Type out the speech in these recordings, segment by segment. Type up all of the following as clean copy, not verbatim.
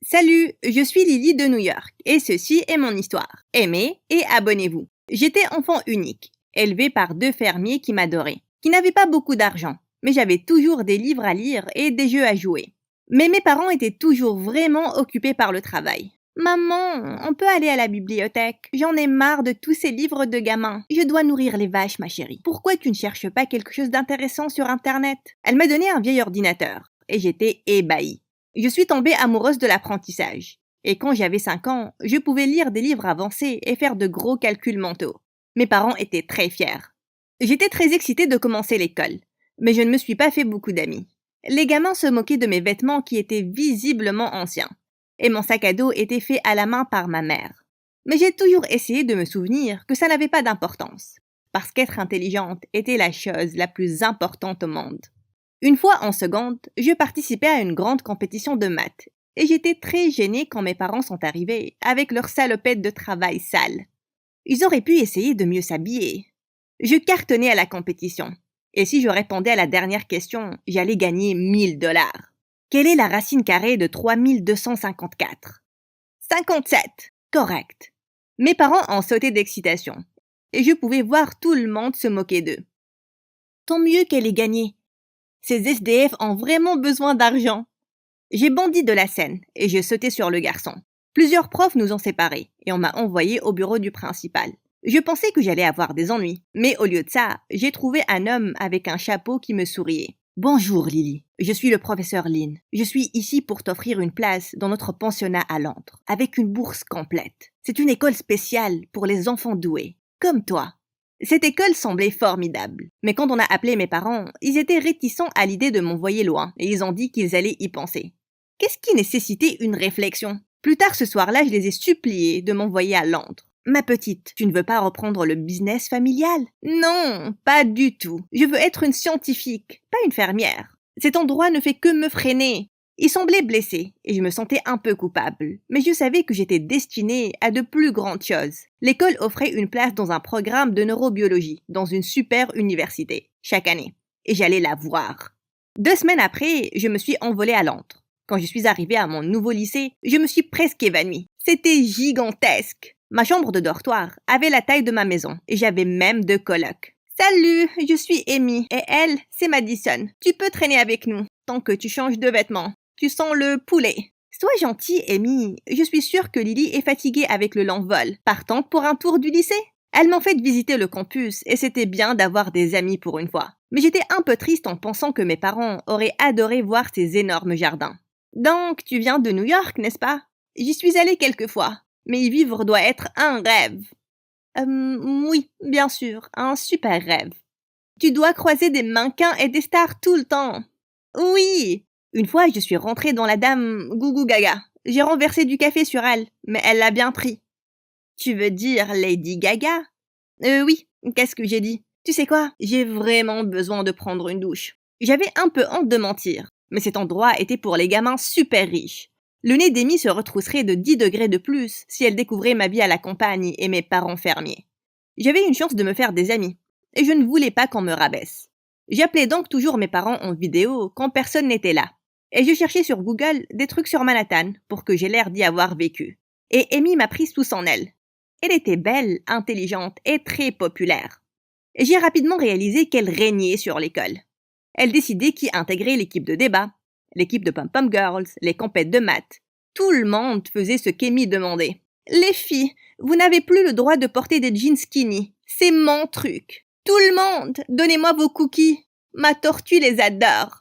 Salut, je suis Lily de New York et ceci est mon histoire. Aimez et abonnez-vous. J'étais enfant unique, élevé par deux fermiers qui m'adoraient, qui n'avaient pas beaucoup d'argent, mais j'avais toujours des livres à lire et des jeux à jouer. Mais mes parents étaient toujours vraiment occupés par le travail. Maman, on peut aller à la bibliothèque. J'en ai marre de tous ces livres de gamins. Je dois nourrir les vaches, ma chérie. Pourquoi tu ne cherches pas quelque chose d'intéressant sur Internet? Elle m'a donné un vieil ordinateur et j'étais ébahie. Je suis tombée amoureuse de l'apprentissage. Et quand j'avais 5 ans, je pouvais lire des livres avancés et faire de gros calculs mentaux. Mes parents étaient très fiers. J'étais très excitée de commencer l'école, mais je ne me suis pas fait beaucoup d'amis. Les gamins se moquaient de mes vêtements qui étaient visiblement anciens, et mon sac à dos était fait à la main par ma mère. Mais j'ai toujours essayé de me souvenir que ça n'avait pas d'importance, parce qu'être intelligente était la chose la plus importante au monde. Une fois en seconde, je participais à une grande compétition de maths, et j'étais très gênée quand mes parents sont arrivés avec leurs salopettes de travail sales. Ils auraient pu essayer de mieux s'habiller. Je cartonnais à la compétition, et si je répondais à la dernière question, j'allais gagner 1 000 $. Quelle est la racine carrée de 3254? 57. Correct. Mes parents en sautaient d'excitation, et je pouvais voir tout le monde se moquer d'eux. Tant mieux qu'elle ait gagné. Ces SDF ont vraiment besoin d'argent. J'ai bondi de la scène et j'ai sauté sur le garçon. Plusieurs profs nous ont séparés et on m'a envoyé au bureau du principal. Je pensais que j'allais avoir des ennuis, mais au lieu de ça, j'ai trouvé un homme avec un chapeau qui me souriait. Bonjour Lily, je suis le professeur Lin. Je suis ici pour t'offrir une place dans notre pensionnat à Londres, avec une bourse complète. C'est une école spéciale pour les enfants doués, comme toi. Cette école semblait formidable, mais quand on a appelé mes parents, ils étaient réticents à l'idée de m'envoyer loin et ils ont dit qu'ils allaient y penser. Qu'est-ce qui nécessitait une réflexion? Plus tard ce soir-là, je les ai suppliés de m'envoyer à Londres. Ma petite, tu ne veux pas reprendre le business familial? Non, pas du tout. Je veux être une scientifique, pas une fermière. Cet endroit ne fait que me freiner. Il semblait blessé et je me sentais un peu coupable, mais je savais que j'étais destinée à de plus grandes choses. L'école offrait une place dans un programme de neurobiologie dans une super université, chaque année, et j'allais la voir. 2 semaines après, je me suis envolée à Londres. Quand je suis arrivée à mon nouveau lycée, je me suis presque évanouie. C'était gigantesque. Ma chambre de dortoir avait la taille de ma maison et j'avais même 2 colocs. Salut, je suis Amy et elle, c'est Madison. Tu peux traîner avec nous tant que tu changes de vêtements. Tu sens le poulet. Sois gentille, Amy. Je suis sûre que Lily est fatiguée avec le long vol, partante pour un tour du lycée. Elle m'ont fait visiter le campus et c'était bien d'avoir des amis pour une fois. Mais j'étais un peu triste en pensant que mes parents auraient adoré voir ces énormes jardins. Donc, tu viens de New York, n'est-ce pas? J'y suis allée quelques fois, mais y vivre doit être un rêve. Oui, bien sûr, un super rêve. Tu dois croiser des mannequins et des stars tout le temps. Oui! Une fois, je suis rentrée dans la dame Gougou Gaga. J'ai renversé du café sur elle, mais elle l'a bien pris. Tu veux dire Lady Gaga? Oui, qu'est-ce que j'ai dit? Tu sais quoi? J'ai vraiment besoin de prendre une douche. J'avais un peu honte de mentir, mais cet endroit était pour les gamins super riches. Le nez d'Amy se retrousserait de 10 degrés de plus si elle découvrait ma vie à la campagne et mes parents fermiers. J'avais une chance de me faire des amis, et je ne voulais pas qu'on me rabaisse. J'appelais donc toujours mes parents en vidéo quand personne n'était là. Et je cherchais sur Google des trucs sur Manhattan pour que j'ai l'air d'y avoir vécu. Et Amy m'a pris sous son aile. Elle était belle, intelligente et très populaire. Et j'ai rapidement réalisé qu'elle régnait sur l'école. Elle décidait qui intégrait l'équipe de débat, l'équipe de pom-pom girls, les compètes de maths. Tout le monde faisait ce qu'Amy demandait. Les filles, vous n'avez plus le droit de porter des jeans skinny. C'est mon truc. Tout le monde, donnez-moi vos cookies. Ma tortue les adore.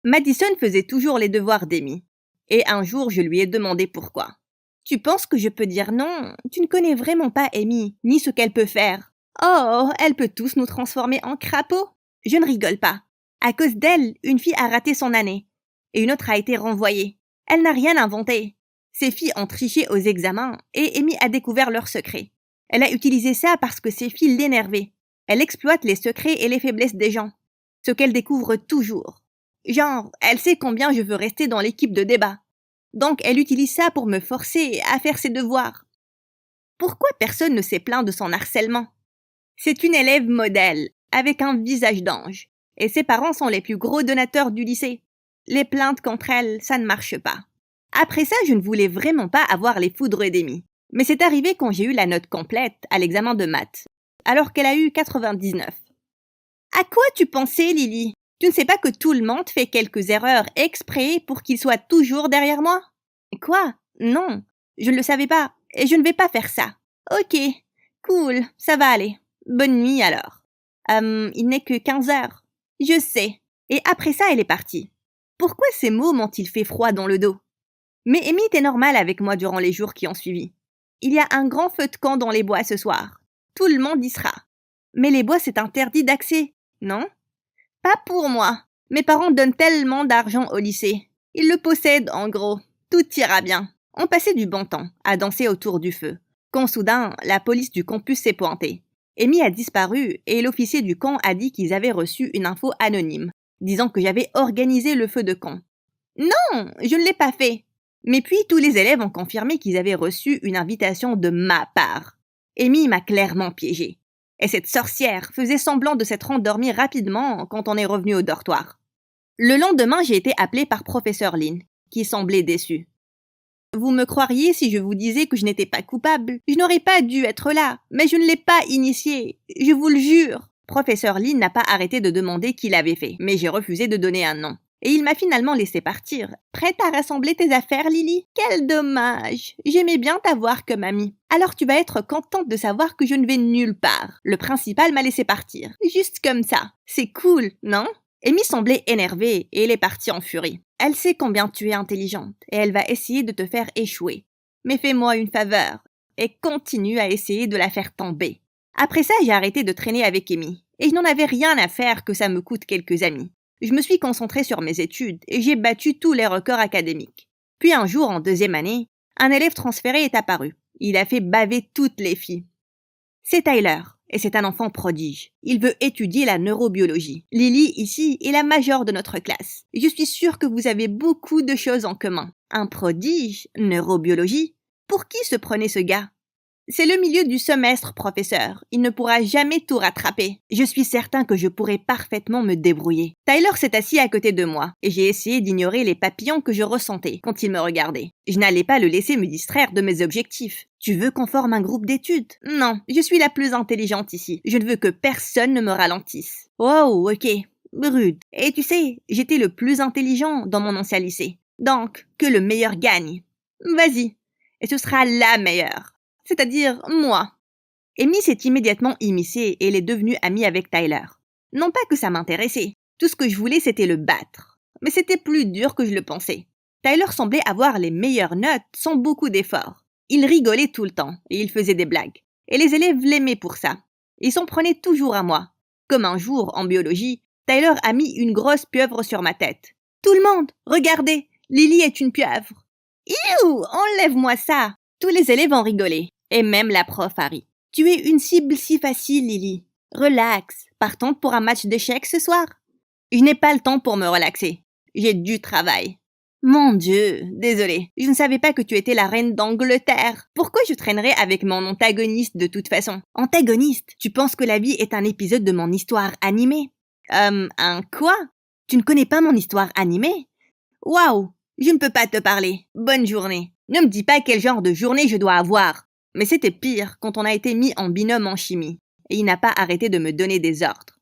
Madison faisait toujours les devoirs d'Amy. Et un jour, je lui ai demandé pourquoi. Tu penses que je peux dire non? Tu ne connais vraiment pas Amy, ni ce qu'elle peut faire. Oh, elle peut tous nous transformer en crapauds. Je ne rigole pas. À cause d'elle, une fille a raté son année. Et une autre a été renvoyée. Elle n'a rien inventé. Ces filles ont triché aux examens et Amy a découvert leurs secrets. Elle a utilisé ça parce que ces filles l'énervaient. Elle exploite les secrets et les faiblesses des gens. Ce qu'elle découvre toujours. Genre, elle sait combien je veux rester dans l'équipe de débat. Donc elle utilise ça pour me forcer à faire ses devoirs. Pourquoi personne ne s'est plaint de son harcèlement? C'est une élève modèle, avec un visage d'ange, et ses parents sont les plus gros donateurs du lycée. Les plaintes contre elle, ça ne marche pas. Après ça, je ne voulais vraiment pas avoir les foudres d'Amy. Mais c'est arrivé quand j'ai eu la note complète à l'examen de maths, alors qu'elle a eu 99. À quoi tu pensais, Lily? Tu ne sais pas que tout le monde fait quelques erreurs exprès pour qu'il soit toujours derrière moi? Quoi? Non, je ne le savais pas, et je ne vais pas faire ça. Ok, cool, ça va aller. Bonne nuit alors. Il n'est que 15 heures. Je sais. Et après ça, elle est partie. Pourquoi ces mots m'ont-ils fait froid dans le dos? Mais Amy était normale avec moi durant les jours qui ont suivi. Il y a un grand feu de camp dans les bois ce soir. Tout le monde y sera. Mais les bois, c'est interdit d'accès, non? Pas pour moi. Mes parents donnent tellement d'argent au lycée. Ils le possèdent, en gros. Tout ira bien. On passait du bon temps à danser autour du feu, quand soudain, la police du campus s'est pointée. Amy a disparu et l'officier du camp a dit qu'ils avaient reçu une info anonyme, disant que j'avais organisé le feu de camp. Non, je ne l'ai pas fait. Mais puis tous les élèves ont confirmé qu'ils avaient reçu une invitation de ma part. Amy m'a clairement piégée. Et cette sorcière faisait semblant de s'être endormie rapidement quand on est revenu au dortoir. Le lendemain, j'ai été appelée par professeur Lynn, qui semblait déçu. Vous me croiriez si je vous disais que je n'étais pas coupable. Je n'aurais pas dû être là, mais je ne l'ai pas initié. Je vous le jure. Professeur Lynn n'a pas arrêté de demander qui l'avait fait, mais j'ai refusé de donner un nom. Et il m'a finalement laissé partir. Prête à rassembler tes affaires, Lily? Quel dommage! J'aimais bien t'avoir comme amie. Alors tu vas être contente de savoir que je ne vais nulle part. Le principal m'a laissé partir. Juste comme ça. C'est cool, non? Amy semblait énervée et elle est partie en furie. Elle sait combien tu es intelligente et elle va essayer de te faire échouer. Mais fais-moi une faveur et continue à essayer de la faire tomber. Après ça, j'ai arrêté de traîner avec Amy et je n'en avais rien à faire que ça me coûte quelques amis. Je me suis concentrée sur mes études et j'ai battu tous les records académiques. Puis un jour, en deuxième année, un élève transféré est apparu. Il a fait baver toutes les filles. C'est Tyler, et c'est un enfant prodige. Il veut étudier la neurobiologie. Lily, ici, est la majeure de notre classe. Je suis sûre que vous avez beaucoup de choses en commun. Un prodige, neurobiologie. Pour qui se prenait ce gars? C'est le milieu du semestre, professeur. Il ne pourra jamais tout rattraper. Je suis certain que je pourrai parfaitement me débrouiller. Tyler s'est assis à côté de moi, et j'ai essayé d'ignorer les papillons que je ressentais quand il me regardait. Je n'allais pas le laisser me distraire de mes objectifs. Tu veux qu'on forme un groupe d'études? Non, je suis la plus intelligente ici. Je ne veux que personne ne me ralentisse. Oh, ok. Rude. Et tu sais, j'étais le plus intelligent dans mon ancien lycée. Donc, que le meilleur gagne. Vas-y. Et ce sera la meilleure. C'est-à-dire moi. Amy s'est immédiatement immiscée et elle est devenue amie avec Tyler. Non pas que ça m'intéressait, tout ce que je voulais c'était le battre. Mais c'était plus dur que je le pensais. Tyler semblait avoir les meilleures notes sans beaucoup d'efforts. Il rigolait tout le temps et il faisait des blagues. Et les élèves l'aimaient pour ça. Ils s'en prenaient toujours à moi. Comme un jour, en biologie, Tyler a mis une grosse pieuvre sur ma tête. Tout le monde, regardez, Lily est une pieuvre. Iouh, enlève-moi ça. Tous les élèves ont rigolé. Et même la prof a ri. Tu es une cible si facile, Lily. Relax. Partante pour un match d'échecs ce soir? Je n'ai pas le temps pour me relaxer. J'ai du travail. Mon Dieu, désolée. Je ne savais pas que tu étais la reine d'Angleterre. Pourquoi je traînerais avec mon antagoniste de toute façon? Antagoniste? Tu penses que la vie est un épisode de mon histoire animée? Un quoi? Tu ne connais pas mon histoire animée? Waouh! Je ne peux pas te parler. Bonne journée. Ne me dis pas quel genre de journée je dois avoir. Mais c'était pire quand on a été mis en binôme en chimie. Et il n'a pas arrêté de me donner des ordres.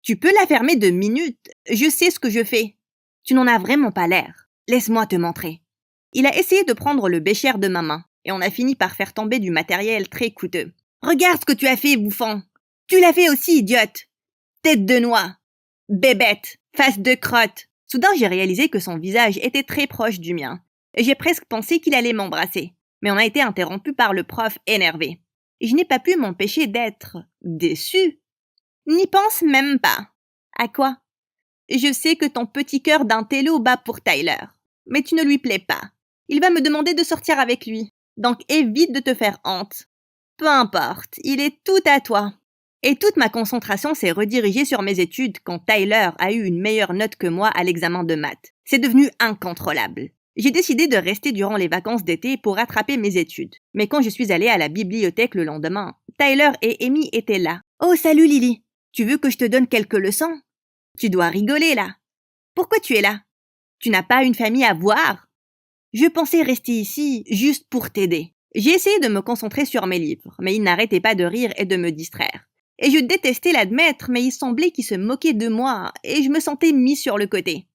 Tu peux la fermer 2 minutes. Je sais ce que je fais. Tu n'en as vraiment pas l'air. Laisse-moi te montrer. Il a essayé de prendre le bécher de ma main. Et on a fini par faire tomber du matériel très coûteux. Regarde ce que tu as fait, bouffon. Tu l'as fait aussi, idiote. Tête de noix. Bébête. Face de crotte. Soudain, j'ai réalisé que son visage était très proche du mien. Et j'ai presque pensé qu'il allait m'embrasser. Mais on a été interrompu par le prof énervé. Et je n'ai pas pu m'empêcher d'être déçue. N'y pense même pas. À quoi? Je sais que ton petit cœur d'intello bat pour Tyler. Mais tu ne lui plais pas. Il va me demander de sortir avec lui. Donc évite de te faire honte. Peu importe, il est tout à toi. Et toute ma concentration s'est redirigée sur mes études quand Tyler a eu une meilleure note que moi à l'examen de maths. C'est devenu incontrôlable. J'ai décidé de rester durant les vacances d'été pour rattraper mes études. Mais quand je suis allée à la bibliothèque le lendemain, Tyler et Amy étaient là. « Oh, salut Lily! Tu veux que je te donne quelques leçons? Tu dois rigoler là. Pourquoi tu es là? Tu n'as pas une famille à voir? » Je pensais rester ici juste pour t'aider. J'ai essayé de me concentrer sur mes livres, mais ils n'arrêtaient pas de rire et de me distraire. Et je détestais l'admettre, mais il semblait qu'ils se moquaient de moi et je me sentais mis sur le côté.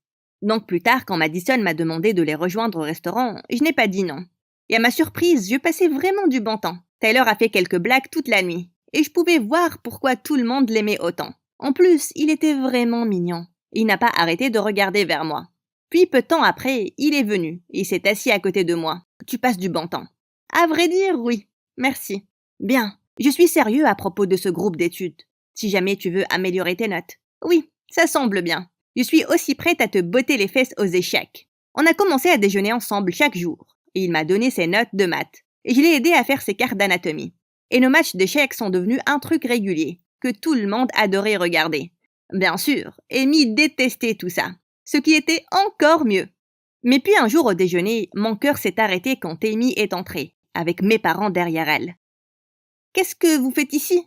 Donc plus tard, quand Madison m'a demandé de les rejoindre au restaurant, je n'ai pas dit non. Et à ma surprise, je passais vraiment du bon temps. Tyler a fait quelques blagues toute la nuit, et je pouvais voir pourquoi tout le monde l'aimait autant. En plus, il était vraiment mignon. Il n'a pas arrêté de regarder vers moi. Puis peu de temps après, il est venu, et il s'est assis à côté de moi. Tu passes du bon temps. À vrai dire, oui. Merci. Bien. Je suis sérieux à propos de ce groupe d'études. Si jamais tu veux améliorer tes notes. Oui, ça semble bien. Je suis aussi prête à te botter les fesses aux échecs. On a commencé à déjeuner ensemble chaque jour, et il m'a donné ses notes de maths, et je l'ai aidé à faire ses cartes d'anatomie. Et nos matchs d'échecs sont devenus un truc régulier, que tout le monde adorait regarder. Bien sûr, Amy détestait tout ça, ce qui était encore mieux. Mais puis un jour au déjeuner, mon cœur s'est arrêté quand Amy est entrée, avec mes parents derrière elle. « Qu'est-ce que vous faites ici ?»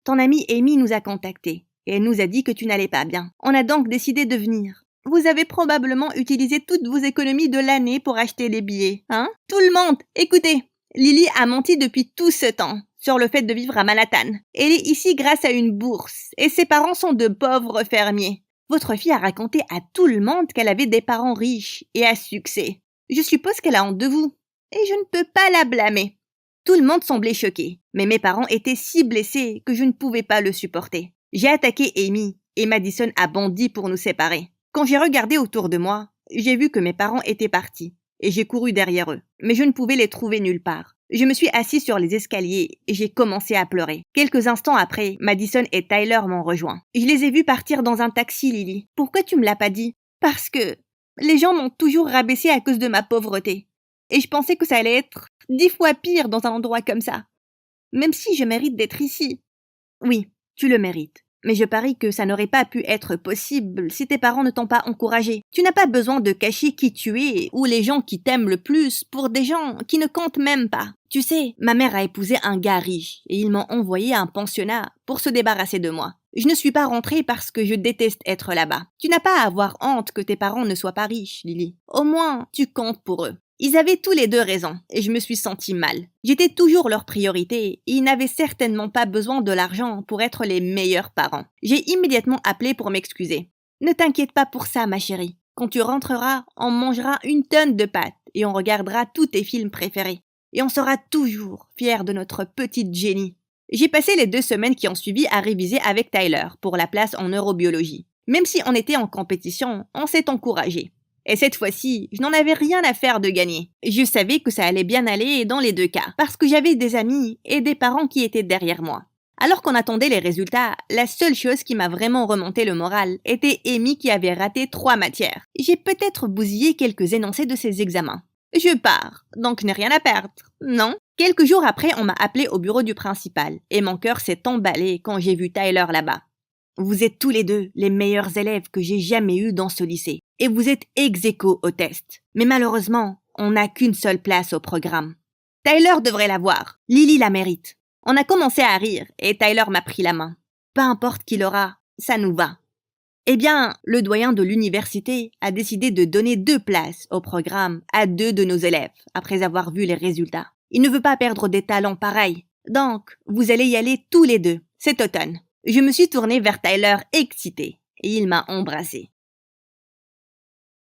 Ton amie Amy nous a contactés, et elle nous a dit que tu n'allais pas bien. On a donc décidé de venir. Vous avez probablement utilisé toutes vos économies de l'année pour acheter les billets, hein? Tout le monde, écoutez! Lily a menti depuis tout ce temps sur le fait de vivre à Manhattan. Elle est ici grâce à une bourse, et ses parents sont de pauvres fermiers. Votre fille a raconté à tout le monde qu'elle avait des parents riches et à succès. Je suppose qu'elle a honte de vous, et je ne peux pas la blâmer. Tout le monde semblait choqué, mais mes parents étaient si blessés que je ne pouvais pas le supporter. J'ai attaqué Amy, et Madison a bondi pour nous séparer. Quand j'ai regardé autour de moi, j'ai vu que mes parents étaient partis, et j'ai couru derrière eux, mais je ne pouvais les trouver nulle part. Je me suis assis sur les escaliers et j'ai commencé à pleurer. Quelques instants après, Madison et Tyler m'ont rejoint. Je les ai vus partir dans un taxi, Lily. Pourquoi tu me l'as pas dit? Parce que les gens m'ont toujours rabaissé à cause de ma pauvreté. Et je pensais que ça allait être 10 fois pire dans un endroit comme ça. Même si je mérite d'être ici. Oui, tu le mérites. Mais je parie que ça n'aurait pas pu être possible si tes parents ne t'ont pas encouragé. Tu n'as pas besoin de cacher qui tu es ou les gens qui t'aiment le plus pour des gens qui ne comptent même pas. Tu sais, ma mère a épousé un gars riche et ils m'ont envoyé à un pensionnat pour se débarrasser de moi. Je ne suis pas rentrée parce que je déteste être là-bas. Tu n'as pas à avoir honte que tes parents ne soient pas riches, Lily. Au moins, tu comptes pour eux. Ils avaient tous les deux raison, et je me suis sentie mal. J'étais toujours leur priorité, et ils n'avaient certainement pas besoin de l'argent pour être les meilleurs parents. J'ai immédiatement appelé pour m'excuser. Ne t'inquiète pas pour ça, ma chérie. Quand tu rentreras, on mangera une tonne de pâtes, et on regardera tous tes films préférés. Et on sera toujours fiers de notre petite Jenny. J'ai passé les 2 semaines qui ont suivi à réviser avec Tyler pour la place en neurobiologie. Même si on était en compétition, on s'est encouragés. Et cette fois-ci, je n'en avais rien à faire de gagner. Je savais que ça allait bien aller dans les 2 cas, parce que j'avais des amis et des parents qui étaient derrière moi. Alors qu'on attendait les résultats, la seule chose qui m'a vraiment remonté le moral était Amy qui avait raté 3 matières. J'ai peut-être bousillé quelques énoncés de ses examens. Je pars, donc n'ai rien à perdre, non? Quelques jours après, on m'a appelé au bureau du principal, et mon cœur s'est emballé quand j'ai vu Tyler là-bas. Vous êtes tous les deux les meilleurs élèves que j'ai jamais eus dans ce lycée. Et vous êtes ex-aequo au test. Mais malheureusement, on n'a qu'une seule place au programme. Tyler devrait l'avoir. Lily la mérite. On a commencé à rire et Tyler m'a pris la main. Peu importe qui l'aura, ça nous va. Eh bien, le doyen de l'université a décidé de donner 2 places au programme à 2 de nos élèves après avoir vu les résultats. Il ne veut pas perdre des talents pareils. Donc, vous allez y aller tous les 2, cet automne. Je me suis tournée vers Tyler excitée et il m'a embrassée.